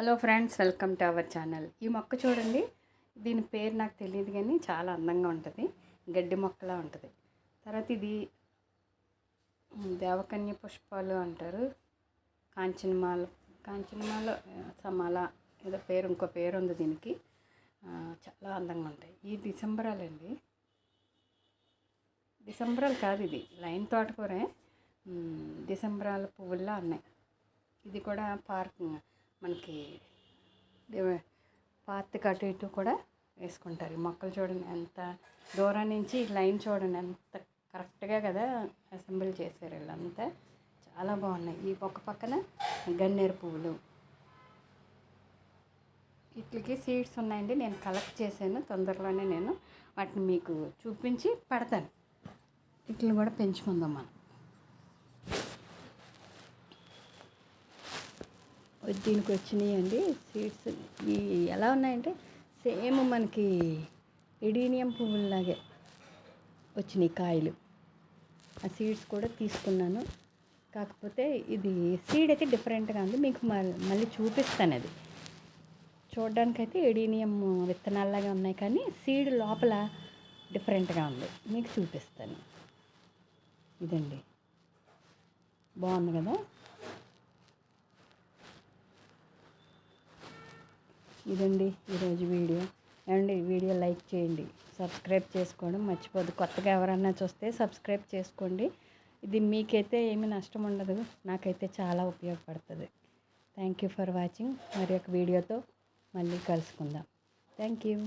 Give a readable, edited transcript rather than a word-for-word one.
Hello friends, welcome to our channel. ఈ మొక్క చూడండి. దీని పేరు నాకు తెలియదు కానీ చాలా అందంగా ఉంటుంది. గడ్డి మొక్కలా ఉంటుంది. తర్వాత ఇది దేవకన్య పుష్పాలు అంటారు. కాంచనమాల కాంచనమాల సమాల ఏదో పేరు, ఇంకో పేరు ఉంది దీనికి. చాలా అందంగా ఉంటాయి. ఈ డిసెంబరాలండి. డిసెంబరాలు కాదు, ఇది లైన్ తోటకూరే. డిసెంబరాల పువ్వుల్లా ఉన్నాయి. ఇది కూడా పార్క్ మనకి పార్క్ అటు ఇటు కూడా వేసుకుంటారు. ఈ మొక్కలు చూడండి, ఎంత దూరం నుంచి లైన్ చూడండి, ఎంత కరెక్ట్గా కదా అసెంబ్లీ చేశారు వీళ్ళంతా. చాలా బాగున్నాయి. ఈ పక్కన గన్నేరు పువ్వులు, వీటికి సీడ్స్ ఉన్నాయండి. నేను కలెక్ట్ చేశాను. తొందరలోనే నేను వాటిని మీకు చూపించి పెడతాను. వీటిని కూడా పెంచుకుందాం మనం. దీనికి వచ్చినాయి అండి సీడ్స్. ఇవి ఎలా ఉన్నాయంటే సేమ్ మనకి ఎడీనియం పువ్వుల్లాగే వచ్చినాయి కాయలు. ఆ సీడ్స్ కూడా తీసుకున్నాను. కాకపోతే ఇది సీడ్ అయితే డిఫరెంట్గా ఉంది. మీకు మళ్ళీ చూపిస్తాను. అది చూడడానికైతే ఎడీనియం విత్తనాల్లాగా ఉన్నాయి, కానీ సీడ్ లోపల డిఫరెంట్గా ఉంది. మీకు చూపిస్తాను. ఇదండి, బాగుంది కదా. ఇదండి ఈరోజు వీడియో. ఏమండి, వీడియో లైక్ చేయండి, సబ్స్క్రైబ్ చేసుకోవడం మర్చిపోద్దు. కొత్తగా ఎవరన్నా చూస్తే సబ్స్క్రైబ్ చేసుకోండి. ఇది మీకైతే ఏమీ నష్టం ఉండదు, నాకైతే చాలా ఉపయోగపడుతుంది. Thank you for watching. మరి ఒక వీడియోతో మళ్ళీ కలుసుకుందాం. Thank you.